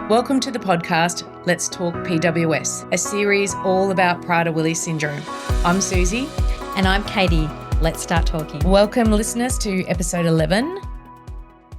Welcome to the podcast, Let's Talk PWS, a series all about Prader-Willi syndrome. I'm Susie. And I'm Katie. Let's start talking. Welcome, listeners, to episode 11,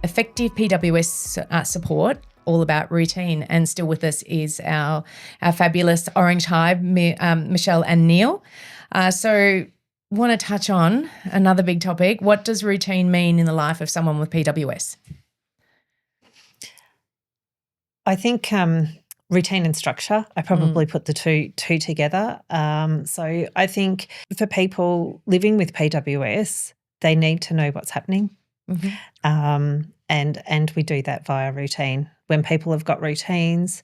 Effective PWS Support, all about routine. And still with us is our fabulous Orange Hive, Michelle and Neil. So want to touch on another big topic. What does routine mean in the life of someone with PWS? I think routine and structure, I probably put the two together. So I think for people living with PWS, they need to know what's happening. And we do that via routine. When people have got routines,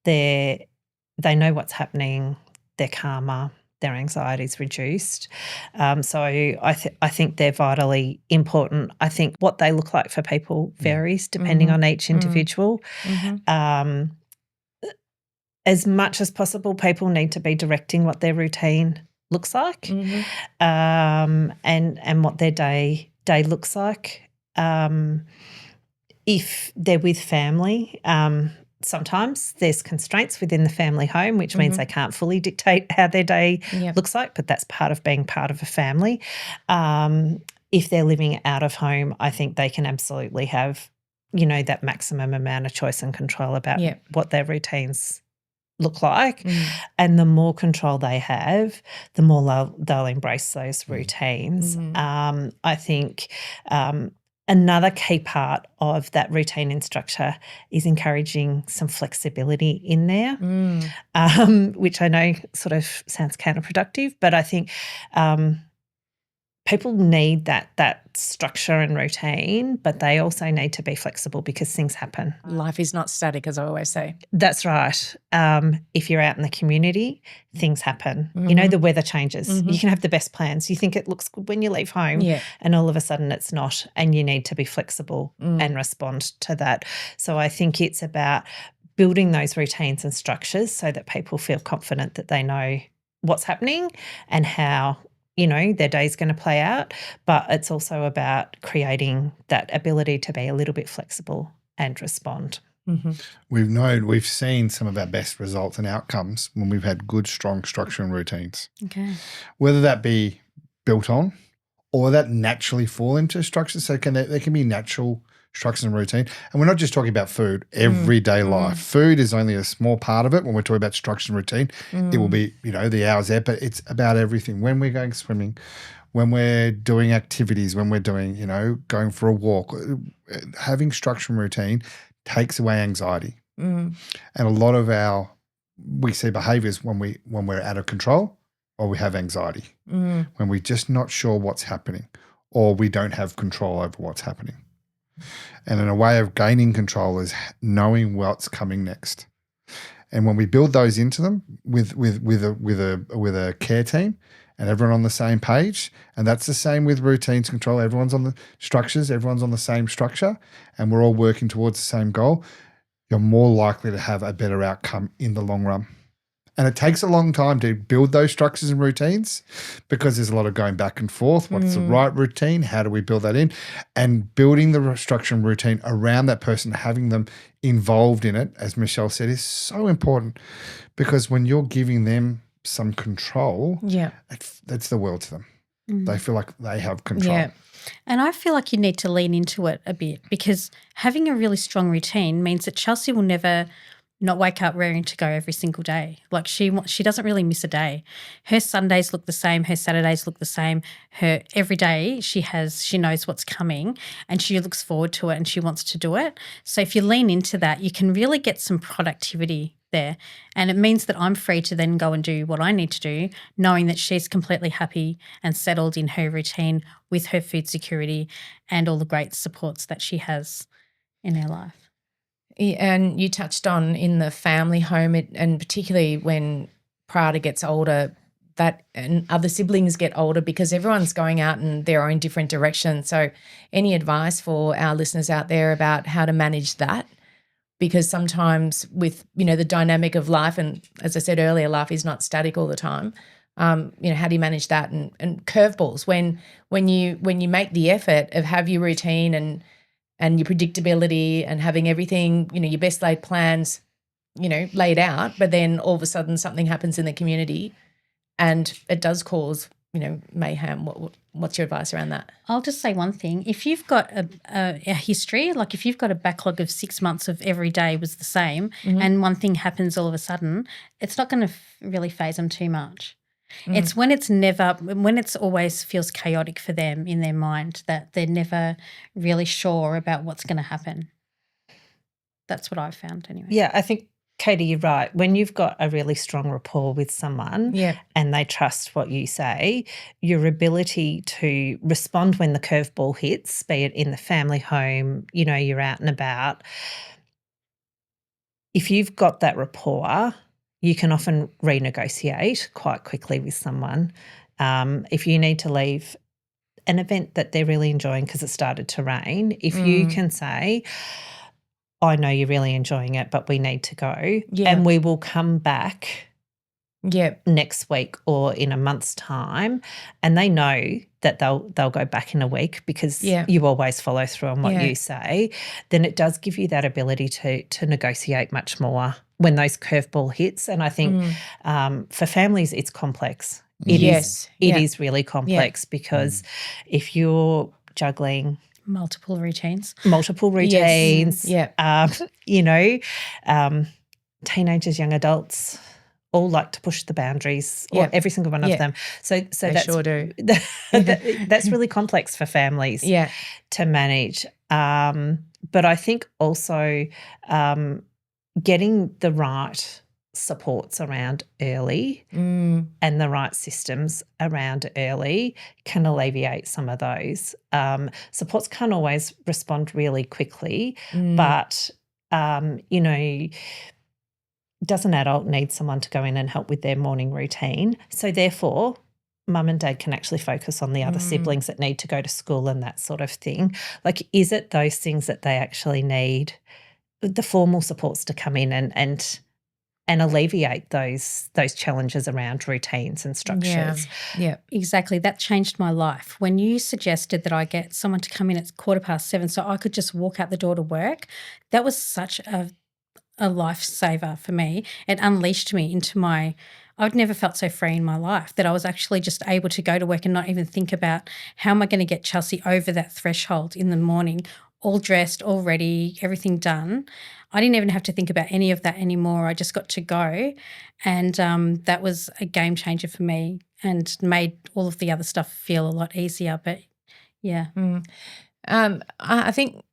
they know what's happening, they're calmer, their anxiety is reduced. So I think they're vitally important. I think what they look like for people varies depending on each individual. As much as possible, people need to be directing what their routine looks like and what their day looks like. If they're with family, sometimes there's constraints within the family home, which means they can't fully dictate how their day looks like, but that's part of being part of a family. If they're living out of home, I think they can absolutely have, that maximum amount of choice and control about what their routines look like. And the more control they have, the more they'll embrace those routines. I think another key part of that routine and structure is encouraging some flexibility in there, which I know sort of sounds counterproductive, but I think people need that structure and routine, but they also need to be flexible because things happen. Life is not static, as I always say. That's right. If you're out in the community, things happen. The weather changes. You can have the best plans. You think it looks good when you leave home and all of a sudden it's not, and you need to be flexible and respond to that. So I think it's about building those routines and structures so that people feel confident that they know what's happening and how their day's going to play out, but it's also about creating that ability to be a little bit flexible and respond. We've seen some of our best results and outcomes when we've had good, strong structure and routines. Okay. Whether that be built on or that naturally fall into structure. So there can be natural structure and routine. And we're not just talking about food, everyday life. Food is only a small part of it when we're talking about structure and routine. It will be, the hours there, but it's about everything. When we're going swimming, when we're doing activities, when we're doing, going for a walk, having structure and routine takes away anxiety. And a lot of we see behaviours when we're out of control or we have anxiety, when we're just not sure what's happening or we don't have control over what's happening. And in a way of gaining control is knowing what's coming next. And when we build those into them with a care team and everyone on the same page, and that's the same with routines control, everyone's on the structures, everyone's on the same structure, and we're all working towards the same goal, you're more likely to have a better outcome in the long run. And it takes a long time to build those structures and routines because there's a lot of going back and forth. What's the right routine? How do we build that in? And building the structure and routine around that person, having them involved in it, as Michelle said, is so important because when you're giving them some control, that's the world to them. They feel like they have control. Yeah. And I feel like you need to lean into it a bit because having a really strong routine means that Chelsea will never not wake up raring to go every single day. Like she doesn't really miss a day. Her Sundays look the same. Her Saturdays look the same. Her every day she knows what's coming and she looks forward to it and she wants to do it. So if you lean into that, you can really get some productivity there. And it means that I'm free to then go and do what I need to do, knowing that she's completely happy and settled in her routine with her food security and all the great supports that she has in her life. And you touched on in the family home, and particularly when Prada gets older, that and other siblings get older because everyone's going out in their own different directions. So any advice for our listeners out there about how to manage that? Because sometimes with, the dynamic of life, and as I said earlier, life is not static all the time. How do you manage that? And curveballs when you make the effort of have your routine and your predictability and having everything, your best laid plans laid out, but then all of a sudden something happens in the community and it does cause, mayhem. What's your advice around that? I'll just say one thing. If you've got a history, like if you've got a backlog of 6 months of every day was the same and one thing happens all of a sudden, it's not going to really faze them too much. It's when it's always feels chaotic for them in their mind that they're never really sure about what's going to happen. That's what I've found anyway. Yeah, I think, Katie, you're right. When you've got a really strong rapport with someone and they trust what you say, your ability to respond when the curveball hits, be it in the family home, you're out and about, if you've got that rapport, you can often renegotiate quite quickly with someone. If you need to leave an event that they're really enjoying because it started to rain, if you can say, I know you're really enjoying it, but we need to go and we will come back next week or in a month's time, and they know that they'll go back in a week because you always follow through on what you say, then it does give you that ability to negotiate much more when those curveball hits. And I think for families it's complex. It is really complex because if you're juggling multiple routines, teenagers, young adults all like to push the boundaries, or every single one of them. So that's sure do. That's really complex for families to manage. But I think also getting the right supports around early and the right systems around early can alleviate some of those. Supports can't always respond really quickly, but, does an adult need someone to go in and help with their morning routine? So therefore, mum and dad can actually focus on the other siblings that need to go to school and that sort of thing. Like, is it those things that they actually need, the formal supports to come in and alleviate those challenges around routines and structures? Yeah, exactly. That changed my life. When you suggested that I get someone to come in at 7:15 so I could just walk out the door to work, that was such a lifesaver for me. It unleashed me into I'd never felt so free in my life, that I was actually just able to go to work and not even think about how am I going to get Chelsea over that threshold in the morning, all dressed, all ready, everything done. I didn't even have to think about any of that anymore. I just got to go, and that was a game changer for me and made all of the other stuff feel a lot easier. But, yeah. I think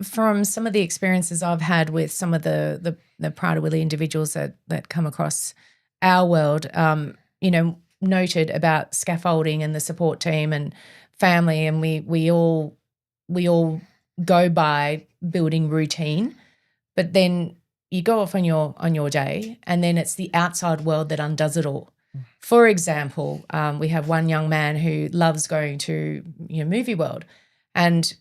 from some of the experiences I've had with some of the Prader-Willi individuals that come across our world, noted about scaffolding and the support team and family, and we all go by building routine, but then you go off on your day, and then it's the outside world that undoes it all. For example, we have one young man who loves going to movie world, and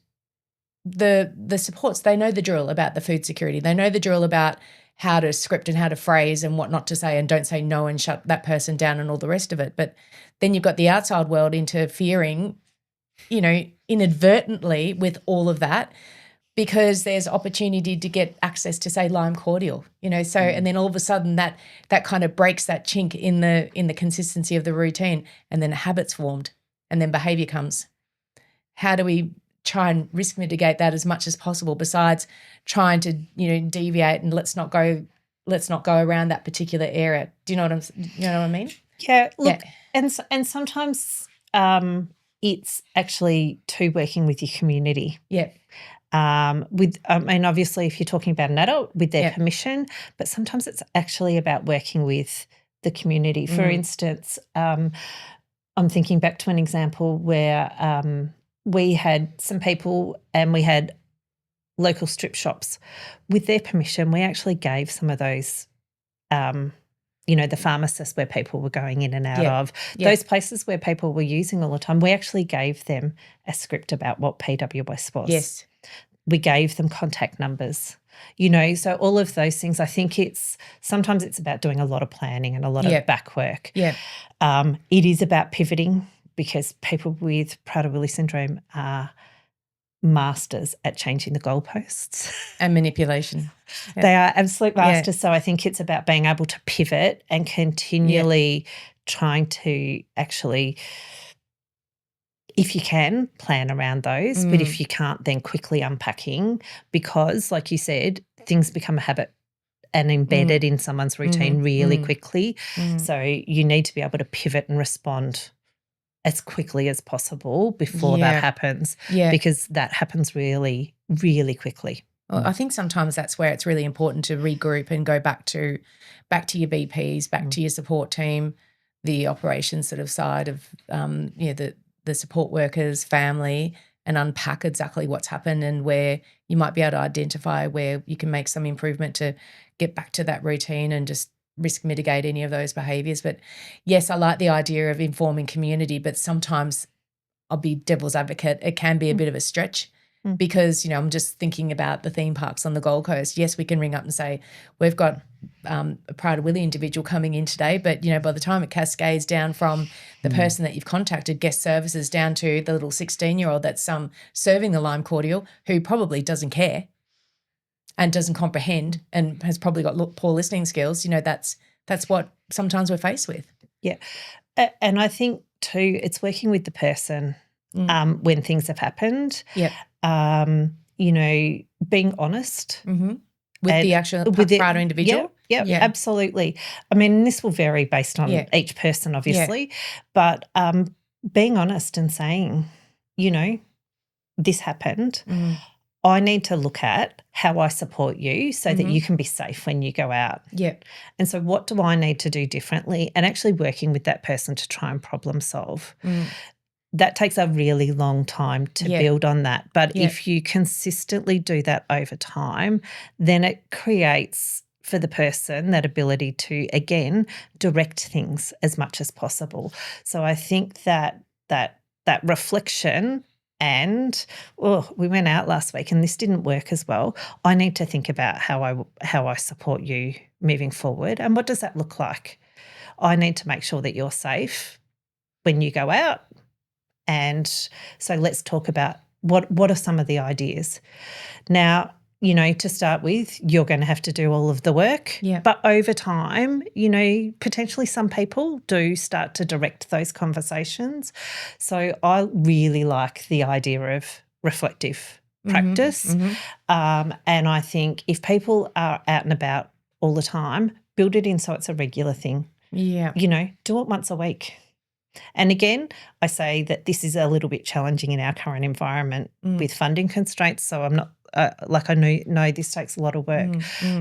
the supports, they know the drill about the food security. They know the drill about how to script and how to phrase and what not to say, and don't say no and shut that person down and all the rest of it. But then you've got the outside world interfering, inadvertently with all of that, because there's opportunity to get access to, say, lime cordial, so, and then all of a sudden that kind of breaks that chink in the consistency of the routine, and then a habit's formed, and then behaviour comes. How do we try and risk mitigate that as much as possible, besides trying to deviate and let's not go around that particular area? Do you know what I mean? Yeah, look, and sometimes it's actually to working with your community. Yeah. Obviously if you're talking about an adult, with their permission, but sometimes it's actually about working with the community. For instance, I'm thinking back to an example where we had some people and we had local strip shops. With their permission, we actually gave some of those, the pharmacists where people were going in and out of, those places where people were using all the time, we actually gave them a script about what PWS was. Yes. We gave them contact numbers, so all of those things. I think sometimes it's about doing a lot of planning and a lot of back work. Yeah. It is about pivoting, because people with Prader-Willi syndrome are masters at changing the goalposts. And manipulation. Yeah. They are absolute masters. So I think it's about being able to pivot and continually trying to actually, if you can, plan around those. But if you can't, then quickly unpacking, because like you said, things become a habit and embedded in someone's routine really quickly. So you need to be able to pivot and respond as quickly as possible before that happens, because that happens really, really quickly. Well, I think sometimes that's where it's really important to regroup and go back to your BPs, back to your support team, the operations sort of side of the support workers, family, and unpack exactly what's happened and where you might be able to identify where you can make some improvement to get back to that routine and just risk mitigate any of those behaviours. But yes, I like the idea of informing community, but sometimes I'll be devil's advocate. It can be a bit of a stretch because, I'm just thinking about the theme parks on the Gold Coast. Yes, we can ring up and say, we've got a Prader-Willi individual coming in today, but, by the time it cascades down from the person that you've contacted, guest services, down to the little 16-year-old that's serving the lime cordial, who probably doesn't care and doesn't comprehend and has probably got poor listening skills, that's what sometimes we're faced with. Yeah. And I think too, it's working with the person when things have happened. Yeah. Being honest. With the actual Prader individual? Yeah, absolutely. I mean, this will vary based on each person, obviously, but being honest and saying, this happened. I need to look at how I support you so that you can be safe when you go out. Yeah. And so what do I need to do differently? And actually working with that person to try and problem solve. That takes a really long time to build on that. But if you consistently do that over time, then it creates for the person that ability to, again, direct things as much as possible. So I think that reflection. And we went out last week and this didn't work as well. I need to think about how I support you moving forward, and what does that look like? I need to make sure that you're safe when you go out. And so let's talk about what are some of the ideas. Now, to start with, you're going to have to do all of the work. Yeah. But over time, potentially some people do start to direct those conversations. So I really like the idea of reflective practice. And I think if people are out and about all the time, build it in so it's a regular thing. Yeah. Do it once a week. And again, I say that this is a little bit challenging in our current environment with funding constraints. So I'm not I know this takes a lot of work,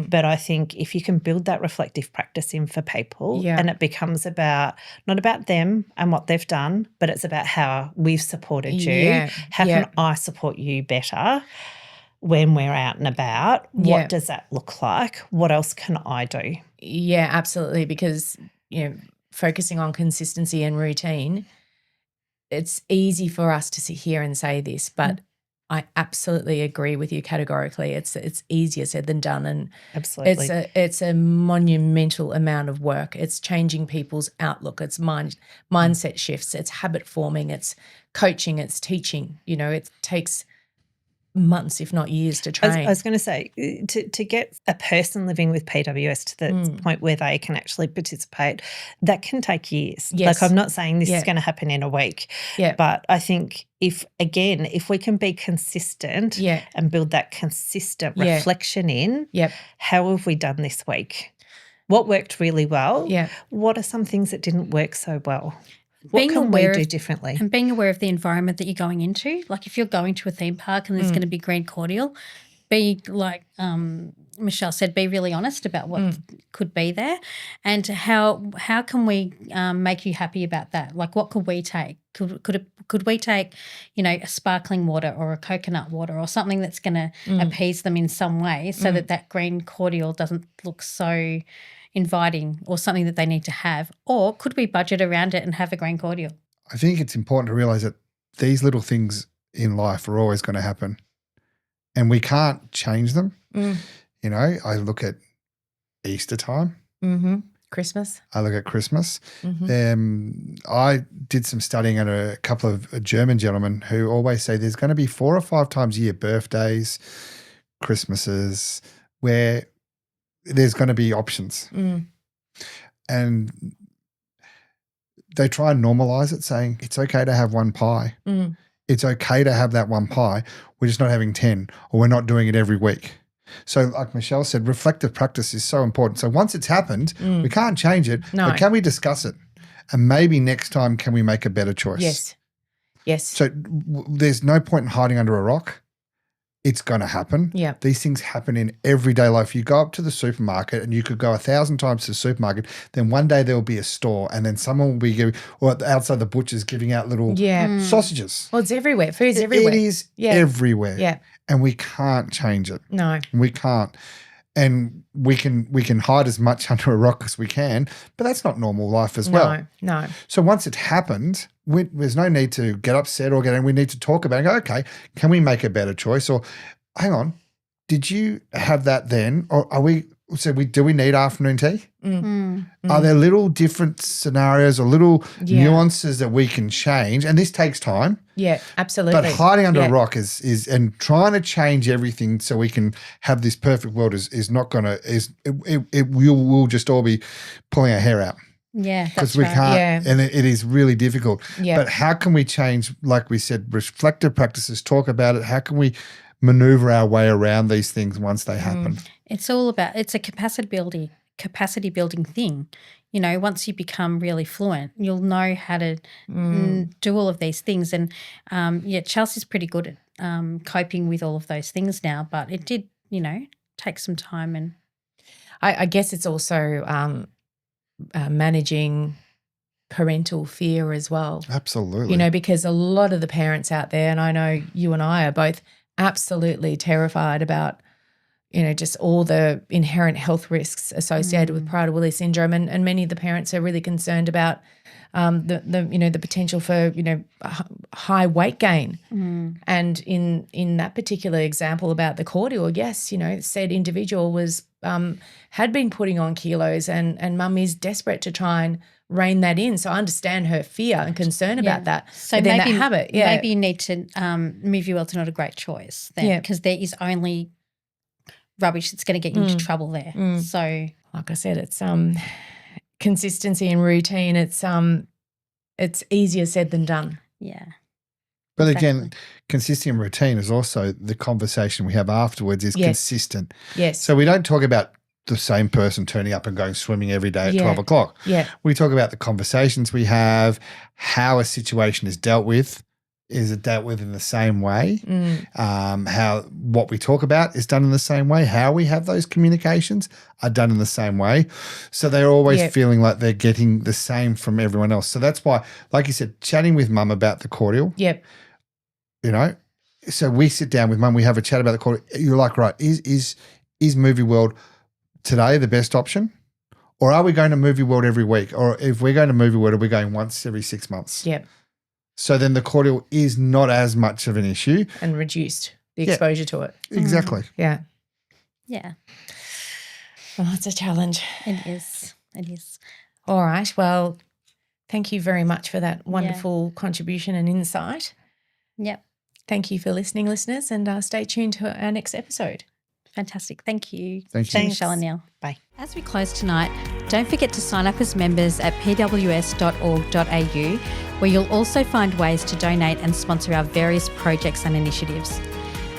but I think if you can build that reflective practice in for people, and it becomes not about them and what they've done, but it's about how we've supported you. How can I support you better when we're out and about? What does that look like? What else can I do? Yeah, absolutely. Because, focusing on consistency and routine, it's easy for us to sit here and say this, but I absolutely agree with you categorically. It's easier said than done, and absolutely, it's a monumental amount of work. It's changing people's outlook. It's mindset shifts. It's habit forming. It's coaching. It's teaching. It takes months, if not years, to train. I was going to say, to get a person living with PWS to the point where they can actually participate, that can take years. Yes. Like, I'm not saying this is going to happen in a week, but I think if we can be consistent and build that consistent reflection in, how have we done this week? What worked really well? What are some things that didn't work so well? What can we do differently? And being aware of the environment that you're going into. Like, if you're going to a theme park and there's going to be green cordial, be like Michelle said, be really honest about what could be there, and how can we make you happy about that? Like, what could we take? Could we take, a sparkling water or a coconut water or something that's going to appease them in some way, so that green cordial doesn't look so inviting or something that they need to have? Or could we budget around it and have a green cordial? I think it's important to realise that these little things in life are always going to happen and we can't change them. I look at Easter time. Christmas. I look at Christmas. Mm-hmm. I did some studying under a couple of German gentlemen who always say there's going to be 4 or 5 times a year, birthdays, Christmases, where there's going to be options. Mm. And they try and normalize it, saying it's okay to have one pie. Mm. It's okay to have that one pie. We're just not having 10, or we're not doing it every week. So like Michelle said, reflective practice is so important. So once it's happened, we can't change it, No. but can we discuss it? And maybe next time, can we make a better choice? Yes. Yes. So there's no point in hiding under a rock. It's going to happen. Yeah. These things happen in everyday life. You go up to the supermarket and you could go 1,000 times to the supermarket. Then one day there will be a store and then someone will be giving, or outside the butcher's giving out little sausages. Well, it's everywhere. Food's everywhere. It is everywhere. Yeah. And we can't change it. No. We can't. And we can hide as much under a rock as we can, but that's not normal life as well. No. So once it happened, there's no need to get upset or we need to talk about it and go, okay, can we make a better choice? Or hang on, did you have that then? Or do we need afternoon tea? Are there little different scenarios or little nuances that we can change? And this takes time. Yeah, absolutely. But hiding under a rock is and trying to change everything so we can have this perfect world is not going to, we'll just all be pulling our hair out. Yeah, because we can't, and it is really difficult. Yeah. But how can we change, like we said, reflective practices, talk about it? How can we maneuver our way around these things once they happen? It's all about, it's a capacity building thing. You know, once you become really fluent, you'll know how to do all of these things. And Chelsea's pretty good at coping with all of those things now, but it did, take some time. And I guess it's also managing parental fear as well. Absolutely. Because a lot of the parents out there, and I know you and I are both absolutely terrified about, just all the inherent health risks associated with Prader-Willi syndrome, and many of the parents are really concerned about the potential for high weight gain. And in that particular example about the cordial, yes, said individual was had been putting on kilos, and mum is desperate to try and rein that in. So I understand her fear and concern about that. So but then maybe that habit, maybe you need to move you well to not a great choice then, because there is only rubbish that's going to get you into trouble there. So like I said, it's consistency and routine. It's easier said than done. Yeah. But again, consistency and routine is also the conversation we have afterwards is consistent. Yes. So we don't talk about the same person turning up and going swimming every day at 12 o'clock. Yeah. We talk about the conversations we have, how a situation is dealt with. Is it dealt with in the same way? How what we talk about is done in the same way. How we have those communications are done in the same way. So they're always feeling like they're getting the same from everyone else. So that's why, like you said, chatting with mum about the cordial. Yep. So we sit down with mum, we have a chat about the cordial. You're like, right, is Movie World today the best option? Or are we going to Movie World every week? Or if we're going to Movie World, are we going once every 6 months? Yep. So then the cordial is not as much of an issue. And reduced the exposure to it. Exactly. Yeah. Yeah. Well, it's a challenge. It is. All right. Well, thank you very much for that wonderful contribution and insight. Yep. Thank you for listening, listeners, and stay tuned to our next episode. Fantastic. Thank you. Thank you. Michelle and Neil. Bye. As we close tonight, don't forget to sign up as members at pws.org.au, where you'll also find ways to donate and sponsor our various projects and initiatives.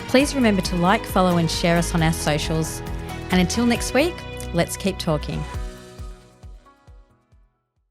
Please remember to like, follow and share us on our socials. And until next week, let's keep talking.